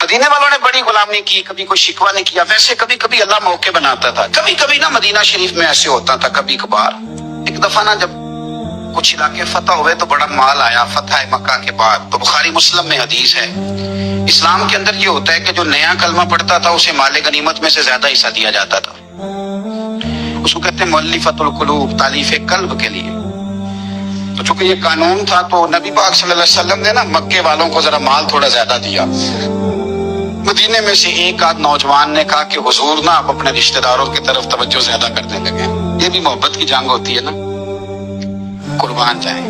مدینے والوں نے بڑی غلامی کی، کبھی کوئی شکوہ نہیں کیا. ویسے کبھی کبھی اللہ موقع بناتا تھا. کبھی کبھی نا مدینہ شریف میں ایسے ہوتا تھا کبھی کبھار. ایک دفعہ نا جب کچھ علاقے فتح ہوئے تو بڑا مال آیا فتح مکہ کے بعد. تو بخاری مسلم میں حدیث ہے، اسلام کے اندر یہ ہوتا ہے کہ جو نیا کلمہ پڑھتا تھا اسے مال غنیمت میں سے زیادہ حصہ دیا جاتا تھا. اس کو کہتے ہیں مؤلفۃ القلوب، تالیف قلب کے لیے. تو چونکہ یہ قانون تھا تو نبی پاک صلی اللہ علیہ وسلم نے نا مکے والوں کو ذرا مال تھوڑا زیادہ دیا. مدینے میں سے ایک آدھ نوجوان نے کہا کہ حضور نا آپ اپنے رشتہ داروں کی طرف توجہ زیادہ کرنے لگے. یہ بھی محبت کی جنگ ہوتی ہے نا، قربان جائیں.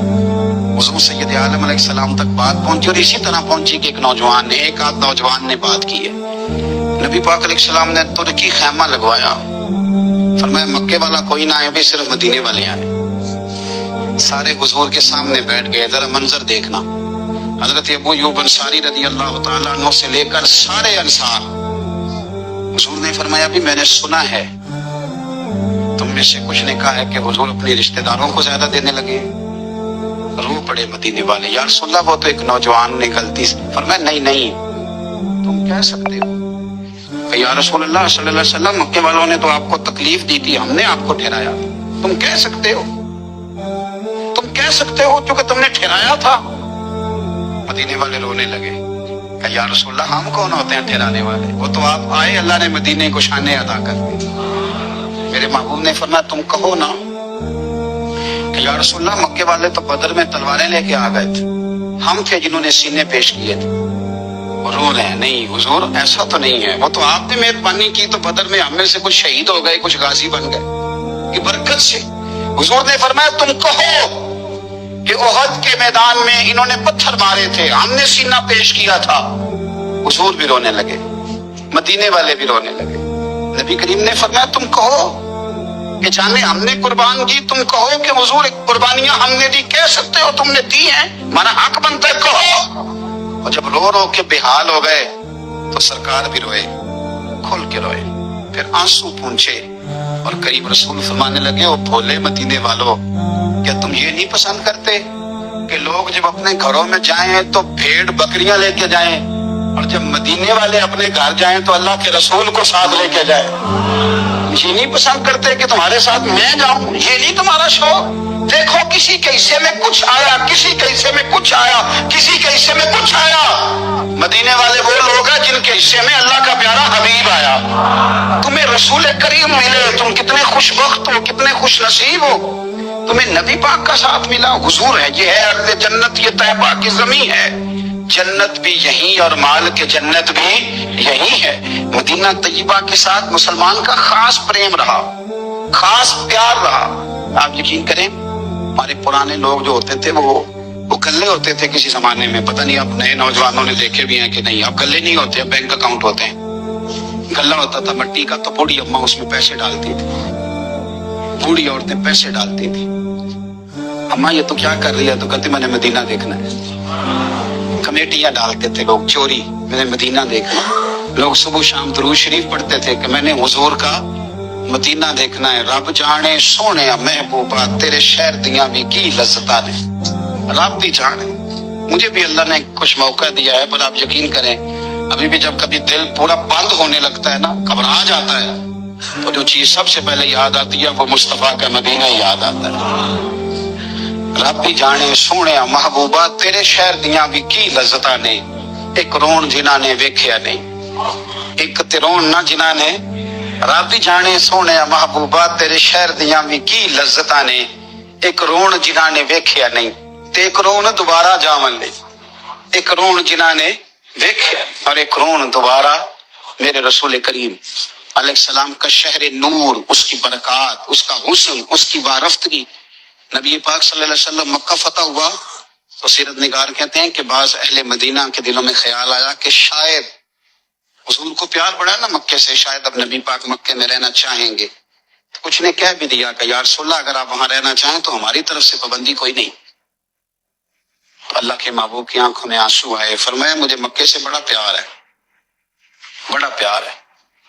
حضور سید عالم علیہ السلام تک بات پہنچی اور اسی طرح پہنچی کہ ایک نوجوان نے، ایک آدھ نوجوان نے بات کی ہے. نبی پاک علیہ السلام نے ترکی خیمہ لگوایا، فرمایا مکے والا کوئی نہ آئے، بھی صرف مدینے والے آئے. سارے حضور کے سامنے بیٹھ گئے. ذرا منظر دیکھنا، حضرت ابو ایوب انصاری رضی اللہ تعالیٰ عنہ سے لے کر سارے انصار. حضور نے فرمایا بھی میں نے سنا ہے تم میں سے کچھ نے کہا ہے کہ حضور اپنے رشتہ داروں کو زیادہ دینے لگے. رو پڑے مدینے والے، یا رسول اللہ وہ تو ایک نوجوان نے غلطی سے. فرمایا نہیں نہیں، تم کہہ سکتے ہو. یا رسول اللہ صلی اللہ علیہ وسلم مکے والوں نے تو آپ کو تکلیف دی تھی، ہم نے آپ کو ٹھہرایا. تم کہہ سکتے ہو، تم کہہ سکتے ہو کیونکہ تم نے ٹھہرایا تھا. مدینے والے رونے لگے. یا رسول اللہ ہم کون ہوتے ہیں ٹھہرانے والے، وہ تو آپ آئے، اللہ نے مدینے کو شانیں ادا کر دی. میرے محبوب نے فرمایا تم کہو نا کہ یا رسول اللہ مکے والے تو بدر میں تلواریں لے کے آ گئے تھے، ہم تھے جنہوں نے سینے پیش کیے تھے. رو رہے ہیں. نہیں حضور ایسا تو نہیں ہے، وہ تو آپ نے مہربانی کی تو بدر میں ہم میں سے کچھ شہید ہو گئے، کچھ غازی بن گئے کی برکت سے. حضور نے فرمایا تم کہو کہ احد کے میدان میں انہوں نے پتھر مارے تھے، ہم نے سینہ پیش کیا تھا. حضور بھی رونے لگے، مدینے والے بھی رونے لگے. نبی کریم نے فرمایا تم کہو کہ جانے ہم نے قربان کی، تم کہو کہ حضور قربانیاں ہم نے دی. کہہ سکتے ہو تم نے دی ہیں، ہمارا حق بنتا ہے، کہو. اور جب رو رو کے بے حال ہو گئے تو سرکار بھی روئے، کھل کے روئے، پھر آنسو پونچھے اور قریب رسول فرمانے لگے او بھولے مدینے والو، کیا تم یہ نہیں پسند کرتے کہ لوگ جب اپنے گھروں میں جائیں تو بھیڑ بکریاں لے کے جائیں، اور جب مدینے والے اپنے گھر جائیں تو اللہ کے رسول کو ساتھ لے کے جائیں؟ یہ نہیں پسند کرتے کہ تمہارے ساتھ میں جاؤں؟ یہ نہیں تمہارا شوق؟ دیکھو کسی کے حصے میں کچھ آیا، کسی کے حصے میں کچھ آیا، کسی کے حصے میں کچھ آیا. مدینے والے وہ لوگ ہیں جن کے حصے میں اللہ کا پیارا حبیب آیا. تمہیں رسول کریم ملے، تم کتنے خوش بخت ہو، کتنے خوش نصیب ہو. تمہیں نبی پاک کا ساتھ ملا، حضور ہے، یہ ہے ارض جنت، یہ طیبہ کی زمین ہے. جنت بھی یہی اور مال کے جنت بھی یہی ہے. مدینہ طیبہ کے ساتھ مسلمان کا خاص پریم رہا، خاص پیار رہا. آپ یقین کریں ہمارے پرانے لوگ جو ہوتے تھے وہ گلے ہوتے تھے کسی زمانے میں. پتہ نہیں اب نئے نوجوانوں نے دیکھے بھی ہیں کہ نہیں. اب گلے نہیں ہوتے، اب بینک اکاؤنٹ ہوتے ہیں. گلہ ہوتا تھا مٹی کا، تو بوڑھی اماں اس میں پیسے ڈالتی تھی، بوڑھی عورتیں پیسے ڈالتی تھی. اماں یہ تو کیا کر رہی ہے؟ تو کہتی میں نے مدینہ دیکھنا ہے. کمیٹیاں ڈالتے تھے لوگ چوری، میں نے مدینہ دیکھنا. لوگ صبح شام درود شریف پڑھتے تھے کہ میں نے حضور کا مدینہ دیکھنا ہے. رب جانے سونے محبوبہ تیرے شہر دیاں بھی کی لذتاں نے. رب بھی جانے، مجھے بھی اللہ نے کچھ موقع دیا ہے، پر آپ یقین کریں ابھی بھی جب کبھی دل پورا بند ہونے لگتا ہے نا، گھبرا جاتا ہے، تو جو چیز سب سے پہلے یاد آتی ہے وہ مصطفیٰ کا مدینہ یاد آتا ہے. رب بھی جانے سونے محبوبہ تیرے شہر دیاں بھی کی لذتاں نے. ایک رون جنہاں نے ویکھیا نہیں، ایک ترون نہ جنہاں نے. رب بھی جانے سونے محبوبہ تیرے شہر دیاں بھی کی لذتاں نے. ایک رون جنہاں نے ویکھیا نہیں تے ایک رون دوبارہ جاون لے. ایک رون جنہاں نے ویکھیا اور ایک رون دوبارہ. میرے رسول کریم علیہ السلام کا شہر نور، اس کی برکات، اس کا حسن، اس کی وارفتگی. نبی پاک صلی اللہ علیہ وسلم مکہ فتح ہوا تو سیرت نگار کہتے ہیں کہ بعض اہل مدینہ کے دلوں میں خیال آیا کہ شاید حضور کو پیار بڑھا نا مکے سے، شاید اب نبی پاک مکے میں رہنا چاہیں گے. تو کچھ نے کہہ بھی دیا کہ یا رسول اللہ اگر آپ وہاں رہنا چاہیں تو ہماری طرف سے پابندی کوئی نہیں. تو اللہ کے محبوب کی آنکھوں میں آنسو آئے. فرمایا مجھے مکے سے بڑا پیار ہے، بڑا پیار ہے.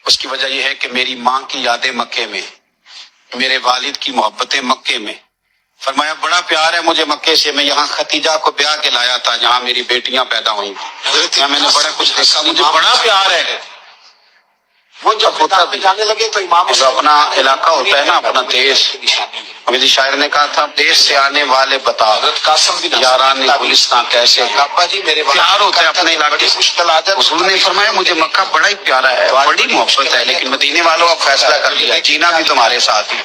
اس کی وجہ یہ ہے کہ میری ماں کی یادیں مکے میں، میرے والد کی محبتیں مکے میں، فرمایا بڑا پیار ہے مجھے مکے سے، میں یہاں ختیجہ کو بیاہ کے لایا تھا جہاں میری بیٹیاں پیدا ہوئیں، یہاں میں نے بڑا کچھ دیکھا، مجھے بڑا پیار ہے۔ وہ جب ہوتا بھی جانے لگے تو امام جو اپنا علاقہ ہوتا ہے نا، اپنا دیش، میری شاعر نے کہا تھا دیش سے آنے والے بتا یاران گلستان کیسے پیار ہوتا ہے اپنے علاقے سے۔ حضور نے فرمایا مجھے مکہ بڑا ہی پیارا ہے، بڑی محبت ہے، لیکن مدینے والوں اب فیصلہ کر لیا جینا بھی تمہارے ساتھ ہی،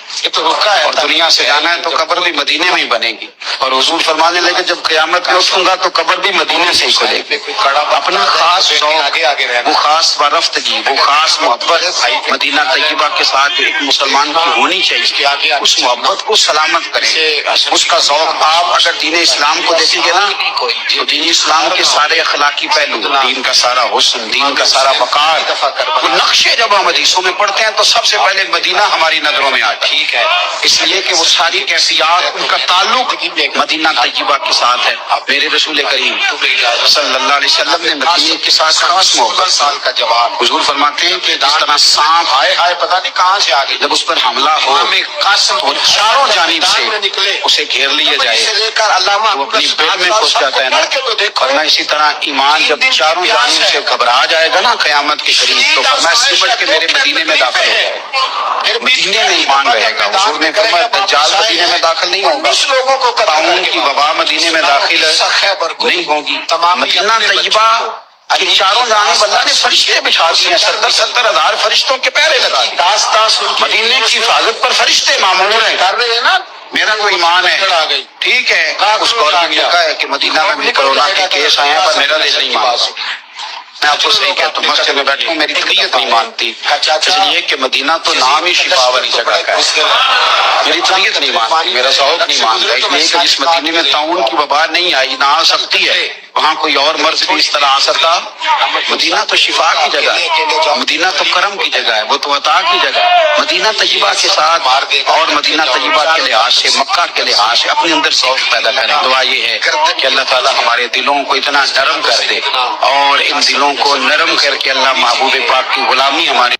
اور دنیا سے جانا ہے تو قبر بھی مدینے میں ہی بنے گی۔ اور حضور فرمانے لگے جب قیامت میں اٹھوں گا تو قبر بھی مدینے سے ہی کھلے گی۔ اپنا خاص ذوق، وہ خاص وارفتگی، وہ خاص محبت مدینہ طیبہ کے ساتھ ایک مسلمان کی ہونی چاہیے، اس محبت کو سلامت کریں، اس کا ذوق۔ آپ اگر دین اسلام کو دیکھیں گے نا تو دین اسلام کے سارے اخلاقی پہلو، دین کا سارا حسن، دین کا سارا وقار، وہ نقشے جب ہم حدیثوں میں پڑھتے ہیں تو سب سے پہلے مدینہ ہماری نظروں میں آتا ہے، اس لیے کہ وہ ساری کیفیات، ان کا تعلق مدینہ طیبہ کے ساتھ ہے۔ میرے رسول کریم صلی اللہ علیہ وسلم نے مدینے کے ساتھ خاص محبت۔ سال کا جوان حضور فرماتے ہیں کہ جس طرح سانپ پتہ نہیں کہاں سے آگے جب اس پر حملہ ہو تو چاروں جانب سے اسے گھیر لیا جائے وہ اپنی پیٹ میں گھس جاتا ہے نا، ورنہ اسی طرح ایمان جب چاروں جانب سے گھبرا جائے گا نا قیامت کے قریب تو فرمایا سمٹ کے میرے مدینے میں داخل ہو جائے، مدینے میں ایمان رہے گا۔ حضور نے فرمایا دجال مدینے میں داخل نہیں ہوگا، طاعون کی وبا مدینے میں داخل نہیں ہوگی۔ مدینہ طیبہ کہ چاروں جانب اللہ نے فرشتے بچھا دیے ہیں، 70,000 فرشتوں کے پہرے لگا دیے، مدینے کی حفاظت پر فرشتے مامور ہیں۔ میرا تو ایمان ہے، ٹھیک ہے، اس کو لکھا ہے کہ مدینہ میں بھی کورونا کے کیس آئے ہیں پر میرا دل نہیں مانتا۔ میں آپ کو صحیح کہتا ہوں، مسجد میں بیٹھوں میری طبیعت نہیں مانتی، اس لیے کہ مدینہ تو نام ہی شفا والی جگہ کا ہے، میری طبیعت نہیں مانتی، میرا ذوق نہیں مانتا، اس لیے کہ جس مدینے میں طاعون کی وبا نہیں آئی، نہ آ سکتی ہے، وہاں کوئی اور مرض بھی اس طرح آ سکتا۔ مدینہ تو شفا کی جگہ ہے، مدینہ تو کرم کی جگہ ہے، وہ تو عطا کی جگہ ہے۔ مدینہ طیبہ کے ساتھ اور مدینہ طیبہ کے لحاظ سے، مکہ کے لحاظ سے اپنے اندر ذوق پیدا کریں۔ دعا یہ ہے کہ اللہ تعالیٰ ہمارے دلوں کو اتنا نرم کر دے، اور ان دلوں کو نرم کر کے اللہ محبوب پاک کی غلامی ہماری